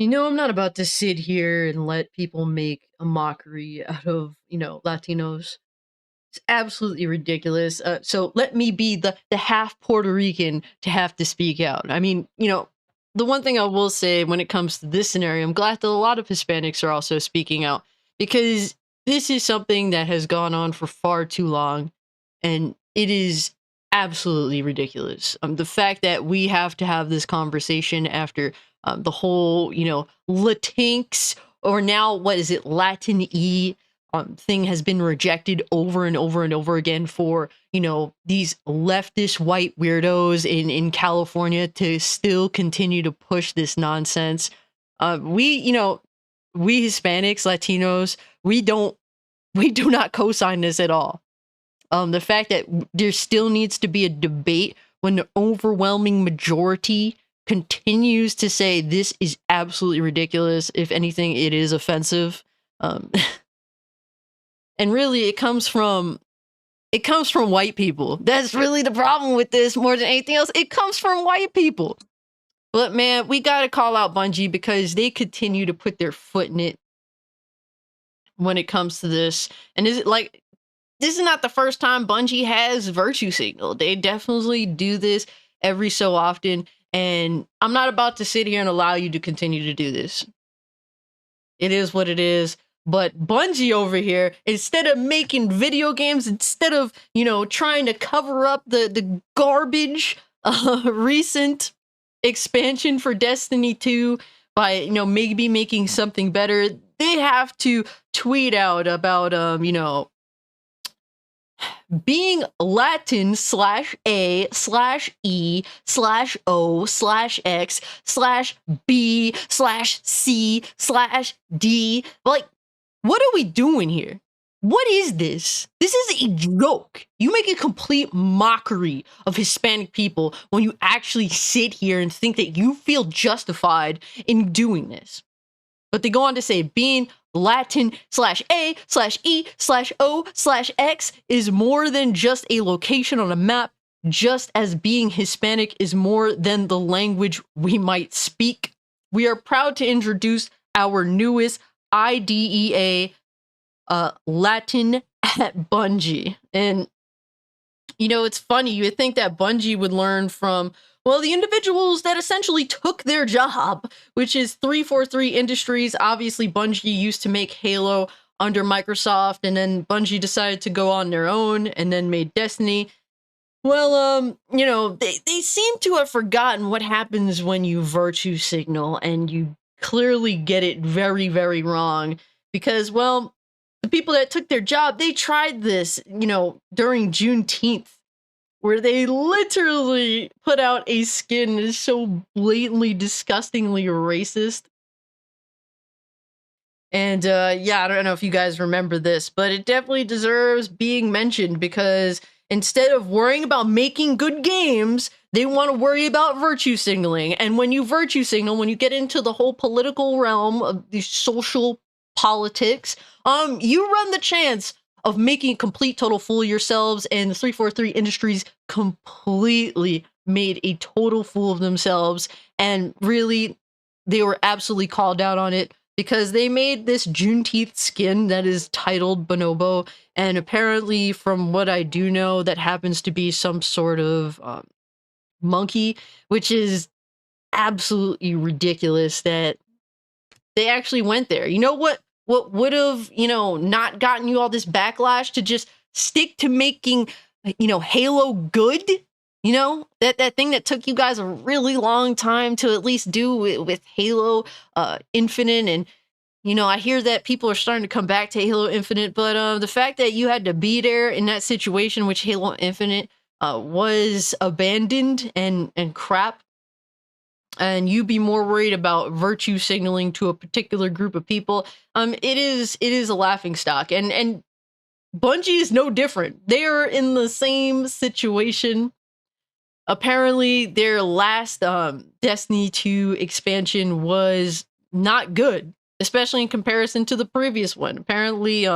I'm not about to sit here and let people make a mockery out of, Latinos. It's absolutely ridiculous. So let me be the half Puerto Rican to have to speak out. I mean, the one thing I will say when it comes to this scenario, I'm glad that a lot of Hispanics are also speaking out because this is something that has gone on for far too long, and it is absolutely ridiculous. The fact that we have to have this conversation after the whole, Latinx, or now what is it, Latin E thing has been rejected over and over and over again for these leftist white weirdos in California to still continue to push this nonsense. We Hispanics, Latinos, we do not co-sign this at all. The fact that there still needs to be a debate when the overwhelming majority continues to say this is absolutely ridiculous. If anything, it is offensive. And really, it comes from white people. That's really the problem with this more than anything else. It comes from white people. But man, we gotta call out Bungie because they continue to put their foot in it when it comes to this. And is it like, this is not the first time Bungie has virtue signaled. They definitely do this every so often. And I'm not about to sit here and allow you to continue to do this. It is what it is. But Bungie over here, instead of making video games, instead of, trying to cover up the garbage recent expansion for Destiny 2 by, maybe making something better, they have to tweet out about, being Latin/A/E/O/X/B/C/D. Like, what are we doing here? What is this? This is a joke. You make a complete mockery of Hispanic people when you actually sit here and think that you feel justified in doing this. But they go on to say being Latin/A/E/O/X is more than just a location on a map, just as being Hispanic is more than the language we might speak. We are proud to introduce our newest IDEA, Latin at Bungie. And, it's funny. You would think that Bungie would learn from, well, the individuals that essentially took their job, which is 343 Industries. Obviously, Bungie used to make Halo under Microsoft, and then Bungie decided to go on their own and then made Destiny. Well, they seem to have forgotten what happens when you virtue signal and you clearly get it very, very wrong because, well, the people that took their job, they tried this, during Juneteenth, where they literally put out a skin that is so blatantly, disgustingly racist. And yeah, I don't know if you guys remember this, but it definitely deserves being mentioned because instead of worrying about making good games, they want to worry about virtue signaling. And when you virtue signal, when you get into the whole political realm of the social politics, you run the chance of making a complete total fool of yourselves, and the 343 Industries completely made a total fool of themselves, and really, they were absolutely called out on it because they made this Juneteenth skin that is titled Bonobo, and apparently, from what I do know, that happens to be some sort of monkey, which is absolutely ridiculous that they actually went there. You know what would have, not gotten you all this backlash to just stick to making, Halo good? That thing that took you guys a really long time to at least do with Halo Infinite. And, I hear that people are starting to come back to Halo Infinite, but the fact that you had to be there in that situation, which Halo Infinite was abandoned and crap, and you be more worried about virtue signaling to a particular group of people, it is a laughing stock. And Bungie is no different. They are in the same situation. Apparently, their last Destiny 2 expansion was not good, especially in comparison to the previous one. Apparently,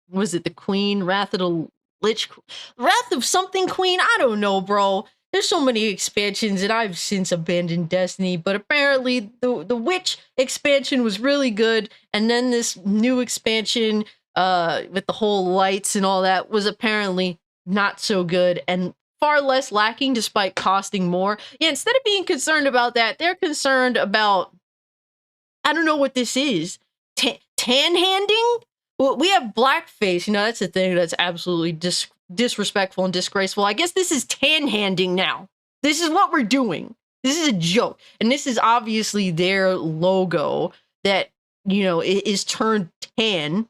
was it the Queen, Wrath of the Lich, Wrath of something Queen? I don't know, bro. there's so many expansions, and I've since abandoned Destiny, but apparently the Witch expansion was really good, and then this new expansion with the whole lights and all that was apparently not so good and far less lacking despite costing more. Yeah, instead of being concerned about that, they're concerned about, I don't know what this is. Tan-handing? Well, we have blackface. You know, that's a thing that's absolutely disrespectful and disgraceful. I guess this is tan-handing now. This is what we're doing. This is a joke. And this is obviously their logo that, you know, is turned tan.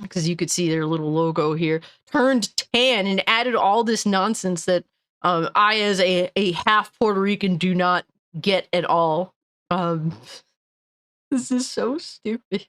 Because you could see their little logo here. Turned tan and added all this nonsense that I, as a half Puerto Rican, do not get at all. This is so stupid.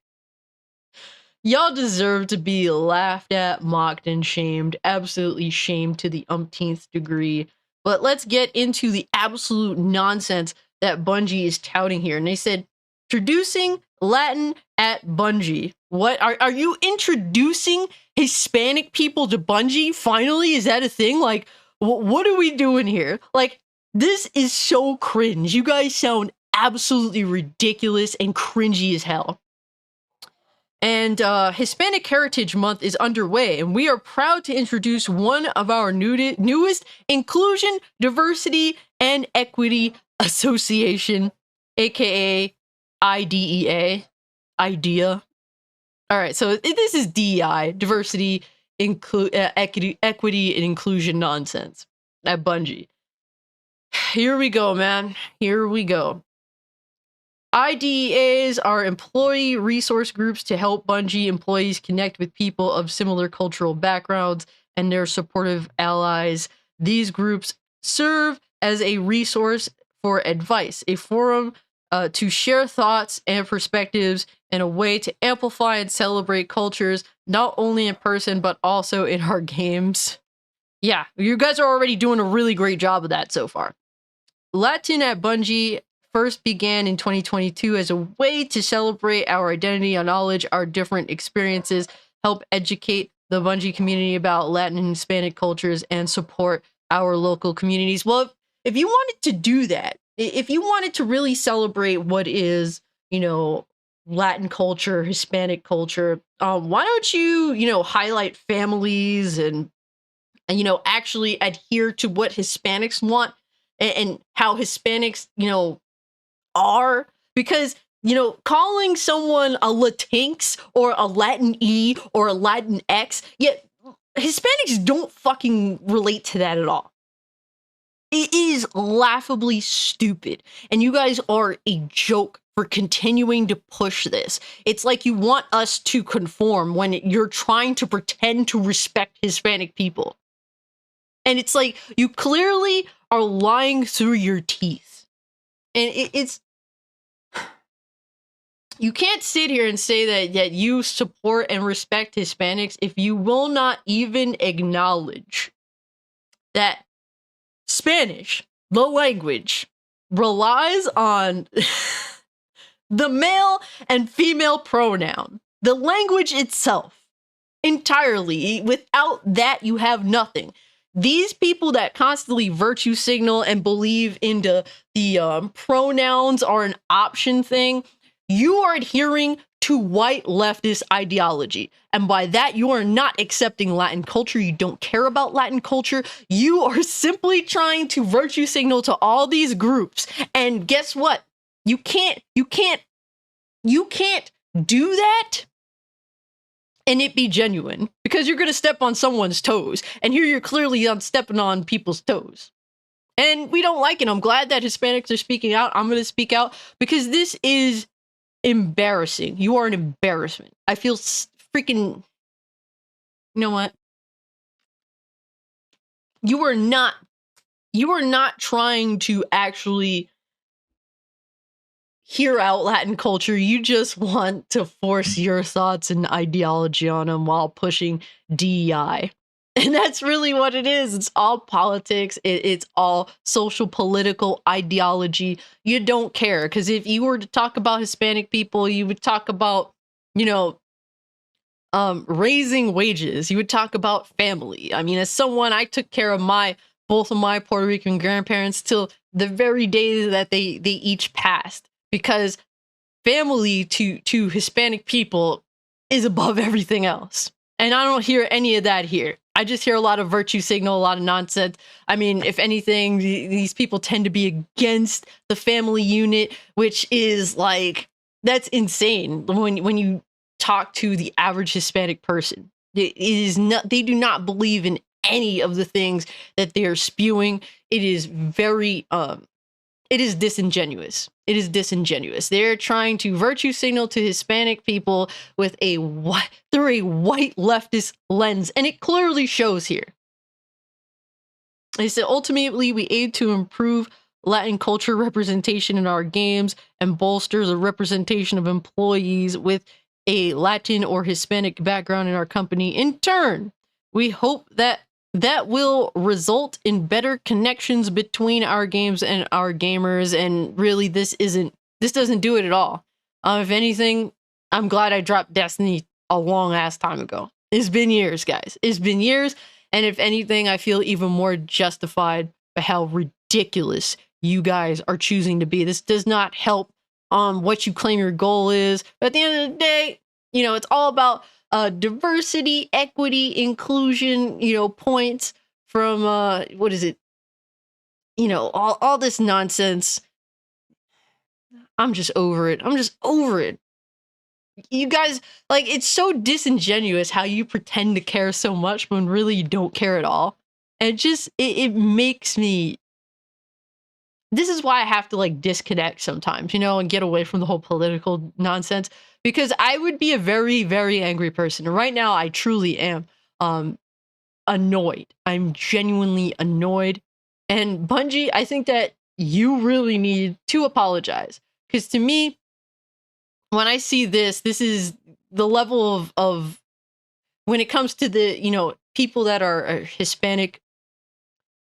Y'all deserve to be laughed at, mocked, and shamed. Absolutely shamed to the umpteenth degree. But let's get into the absolute nonsense that Bungie is touting here. And they said, introducing Latin at Bungie. What? Are you introducing Hispanic people to Bungie? Finally? Is that a thing? Like, what are we doing here? Like, this is so cringe. You guys sound absolutely ridiculous and cringy as hell. And Hispanic Heritage Month is underway, and we are proud to introduce one of our newest Inclusion, Diversity, and Equity Association, aka IDEA. IDEA. All right, so this is DEI, Diversity, Equity, and Inclusion nonsense at Bungie. Here we go, man. Here we go. IDEAs are employee resource groups to help Bungie employees connect with people of similar cultural backgrounds and their supportive allies. These groups serve as a resource for advice, a forum to share thoughts and perspectives, and a way to amplify and celebrate cultures, not only in person, but also in our games. Yeah, you guys are already doing a really great job of that so far. Latin at Bungie first began in 2022 as a way to celebrate our identity, our knowledge, our different experiences, help educate the Bungie community about Latin and Hispanic cultures, and support our local communities. Well, if you wanted to do that, if you wanted to really celebrate what is, you know, Latin culture, Hispanic culture, why don't you, you know, highlight families and you know, actually adhere to what Hispanics want and how Hispanics, you know, are? Because, you know, calling someone a Latinx or a Latin E or a Latin X, yet Hispanics don't fucking relate to that at all. It is laughably stupid, and you guys are a joke for continuing to push this. It's like you want us to conform when you're trying to pretend to respect Hispanic people. And it's like, you clearly are lying through your teeth. And it's... You can't sit here and say that you support and respect Hispanics if you will not even acknowledge that Spanish, the language, relies on the male and female pronoun. The language itself, entirely. Without that, you have nothing. These people that constantly virtue signal and believe into the pronouns are an option thing, you are adhering to white leftist ideology. And by that, you are not accepting Latin culture. You don't care about Latin culture. You are simply trying to virtue signal to all these groups. And guess what? You can't do that and it be genuine, because you're going to step on someone's toes. And here you're clearly stepping on people's toes. And we don't like it. I'm glad that Hispanics are speaking out. I'm going to speak out because this is embarrassing. You are an embarrassment. I feel freaking... You know what? You are not trying to actually hear out Latin culture. You just want to force your thoughts and ideology on them while pushing DEI. And that's really what it is. It's all politics. It's all social political ideology. You don't care. Because if you were to talk about Hispanic people, you would talk about, you know, raising wages. You would talk about family. I mean, as someone, I took care of my both of my Puerto Rican grandparents till the very day that they each passed, because family to Hispanic people is above everything else. And I don't hear any of that here. I just hear a lot of virtue signal, a lot of nonsense. I mean, if anything, these people tend to be against the family unit, which is like, that's insane when you talk to the average Hispanic person. It is not, they do not believe in any of the things that they are spewing. It is very it is disingenuous. It is disingenuous. They're trying to virtue signal to Hispanic people with through a white leftist lens, and it clearly shows here. They said, ultimately, we aim to improve Latin culture representation in our games and bolster the representation of employees with a Latin or Hispanic background in our company. In turn, we hope that will result in better connections between our games and our gamers. And really, this doesn't do it at all. If anything, I'm glad I dropped Destiny a long ass time ago. It's been years, guys. It's been years. And if anything, I feel even more justified by how ridiculous you guys are choosing to be. This does not help what you claim your goal is. But at the end of the day, you know, it's all about diversity, equity, inclusion, you know, points from, what is it? You know, all this nonsense. I'm just over it. I'm just over it. You guys, like, it's so disingenuous how you pretend to care so much when really you don't care at all. And it makes me, this is why I have to like disconnect sometimes, you know, and get away from the whole political nonsense, because I would be a very, very angry person. And right now I truly am annoyed. I'm genuinely annoyed. And Bungie, I think that you really need to apologize, because to me, when I see this is the level of when it comes to the, you know, people that are Hispanic,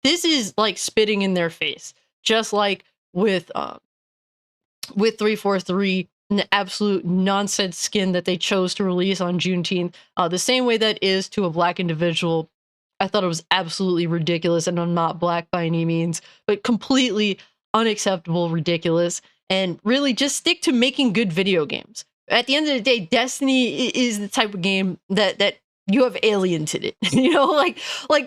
this is like spitting in their face. Just like with 343 and the absolute nonsense skin that they chose to release on Juneteenth, the same way that is to a black individual. I thought it was absolutely ridiculous, and I'm not black by any means, but completely unacceptable, ridiculous, and really just stick to making good video games. At the end of the day, Destiny is the type of game that you have alienated it. You know, like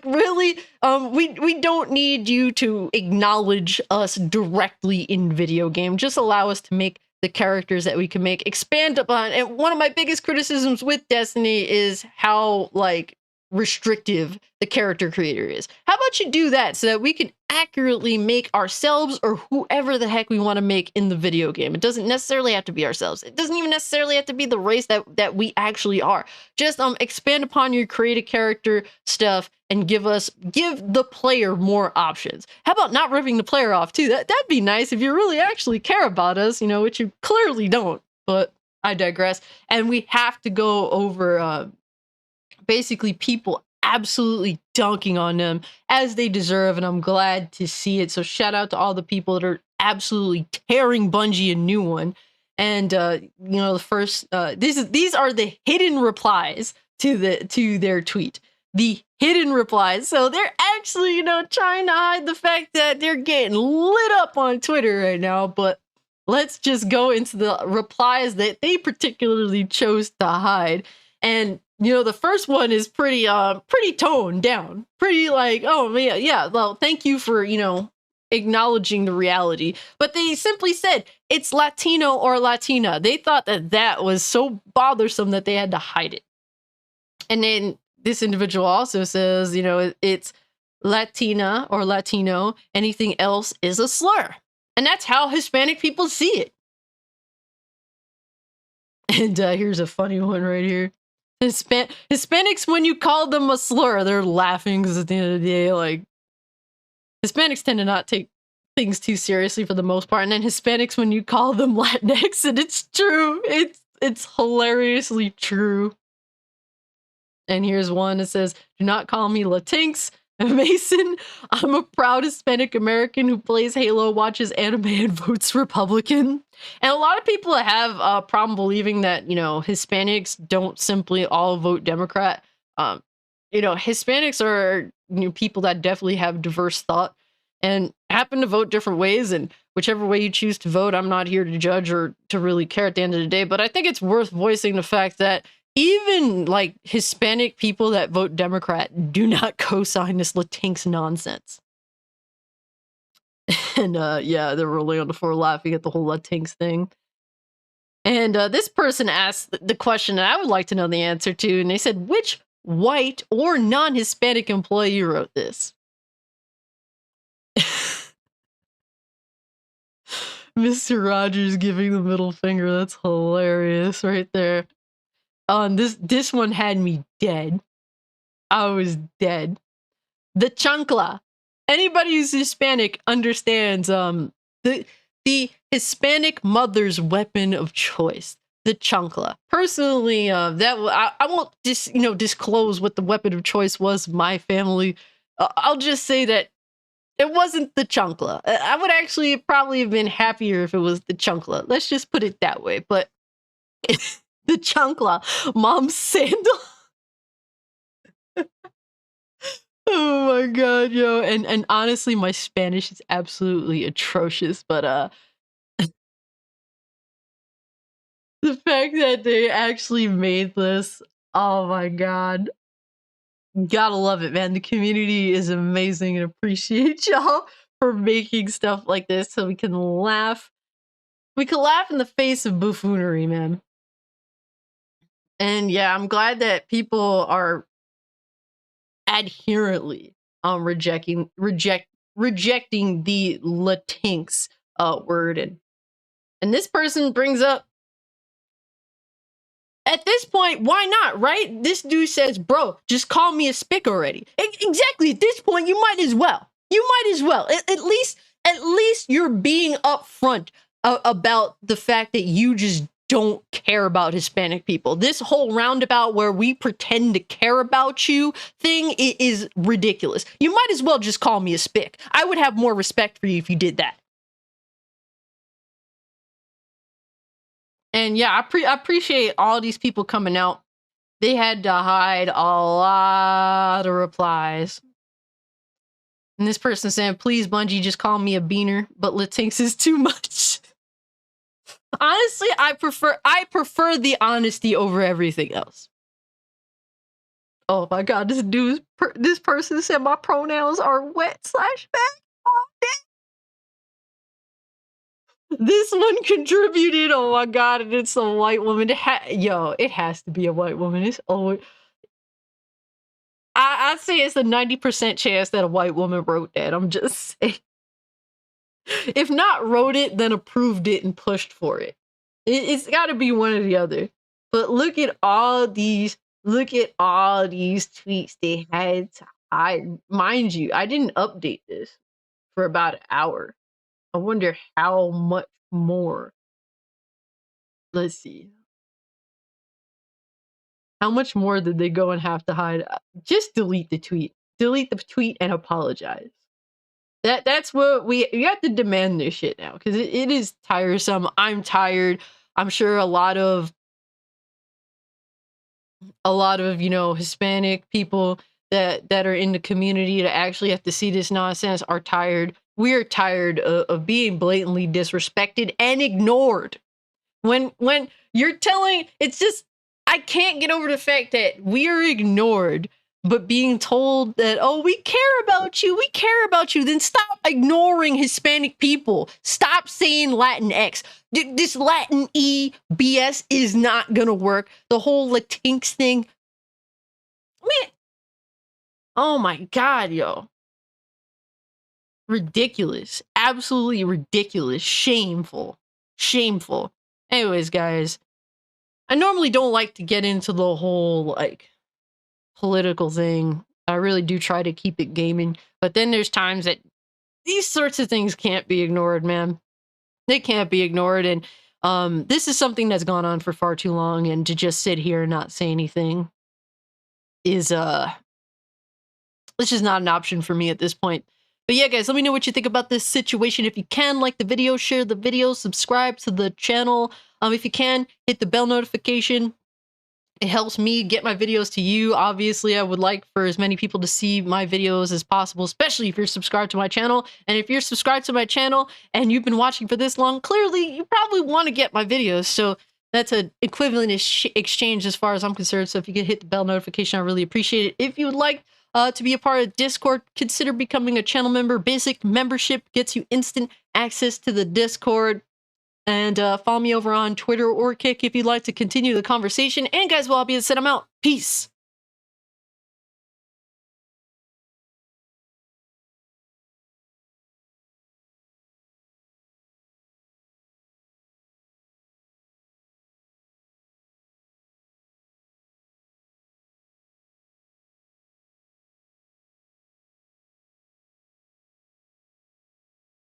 really, we don't need you to acknowledge us directly in video game. Just allow us to make the characters that we can make, expand upon. And one of my biggest criticisms with Destiny is how like restrictive the character creator is. How about you do that so that we can accurately make ourselves or whoever the heck we want to make in the video game? It doesn't necessarily have to be ourselves. It doesn't even necessarily have to be the race that we actually are. Just expand upon your creative character stuff and give the player more options. How about not ripping the player off too? That'd be nice if you really actually care about us, you know, which you clearly don't. But I digress. And we have to go over basically people absolutely dunking on them as they deserve, and I'm glad to see it. So shout out to all the people that are absolutely tearing Bungie a new one. And you know, the first these are the hidden replies to their tweet. The hidden replies. So they're actually, you know, trying to hide the fact that they're getting lit up on Twitter right now. But let's just go into the replies that they particularly chose to hide. And you know, the first one is pretty toned down, pretty like, oh man, yeah, well, thank you for, you know, acknowledging the reality. But they simply said it's Latino or Latina. They thought that was so bothersome that they had to hide it. And then this individual also says, you know, it's Latina or Latino. Anything else is a slur. And that's how Hispanic people see it. And here's a funny one right here. Hispanics, when you call them a slur, they're laughing, because at the end of the day, like, Hispanics tend to not take things too seriously for the most part. And then Hispanics, when you call them Latinx, and it's true. It's hilariously true. And here's one that says, do not call me Latinx, Mason. I'm a proud Hispanic American who plays Halo, watches anime, and votes Republican. And a lot of people have a problem believing that, you know, Hispanics don't simply all vote Democrat. Hispanics are people that definitely have diverse thought and happen to vote different ways. And whichever way you choose to vote, I'm not here to judge or to really care at the end of the day. But I think it's worth voicing the fact that even like Hispanic people that vote Democrat do not co-sign this Latinx nonsense. And yeah, they're rolling on the floor laughing at the whole Latinx thing. And this person asked the question that I would like to know the answer to, and they said, which white or non-Hispanic employee wrote this? Mr. Rogers giving the middle finger. That's hilarious right there. This one had me dead. I was dead. The chancla. Anybody who's Hispanic understands the Hispanic mother's weapon of choice, the chancla. Personally, I won't disclose what the weapon of choice was. My family. I'll just say that it wasn't the chancla. I would actually probably have been happier if it was the chancla. Let's just put it that way. But the chancla, mom's sandal. Oh my god, yo. And honestly, my Spanish is absolutely atrocious, but the fact that they actually made this, oh my god. Gotta love it, man. The community is amazing and appreciate y'all for making stuff like this so we can laugh. We can laugh in the face of buffoonery, man. And yeah, I'm glad that people are adherently rejecting the Latinx word. And this person brings up, at this point, why not, right? This dude says, bro, just call me a spick already. Exactly, at this point, you might as well. You might as well. At least you're being upfront about the fact that you just don't care about Hispanic people. This whole roundabout where we pretend to care about you thing is ridiculous. You might as well just call me a spick. I would have more respect for you if you did that. And yeah, I appreciate all these people coming out. They had to hide a lot of replies. And this person saying, please, Bungie, just call me a beaner, but Latinx is too much. Honestly, I prefer the honesty over everything else. Oh my god, this person said my pronouns are wet/back. This one contributed. Oh my god, and it's a white woman. It has to be a white woman. It's always. I'd say it's a 90% chance that a white woman wrote that. I'm just saying. If not wrote it, then approved it and pushed for it. It's got to be one or the other. But look at all these. Look at all these tweets they had. Mind you, I didn't update this for about an hour. I wonder how much more. Let's see. How much more did they go and have to hide? Just delete the tweet. Delete the tweet and apologize. That's what you have to demand this shit now, because it is tiresome. I'm tired. I'm sure a lot of Hispanic people that are in the community that actually have to see this nonsense are tired. We're tired of being blatantly disrespected and ignored. When you're telling, it's just, I can't get over the fact that we're ignored, but being told that, oh, we care about you, then stop ignoring Hispanic people. Stop saying Latinx. This Latin E BS is not gonna work. The whole Latinx thing. Man, oh my god, yo. Ridiculous. Absolutely ridiculous. Shameful. Shameful. Anyways, guys, I normally don't like to get into the whole, political thing. I really do try to keep it gaming, but then there's times that these sorts of things can't be ignored, man. They can't be ignored, and this is something that's gone on for far too long, and to just sit here and not say anything is, it's just not an option for me at this point. But yeah, guys, let me know what you think about this situation. If you can, like the video, share the video, subscribe to the channel. If you can, hit the bell notification. It helps me get my videos to you. Obviously, I would like for as many people to see my videos as possible, especially if you're subscribed to my channel. And if you're subscribed to my channel and you've been watching for this long, clearly you probably want to get my videos. So that's an equivalent exchange as far as I'm concerned. So if you could hit the bell notification, I really appreciate it. If you would like to be a part of Discord, consider becoming a channel member. Basic membership gets you instant access to the Discord. And follow me over on Twitter or Kick if you'd like to continue the conversation. And guys, well, I'll be said, I'm out. Peace.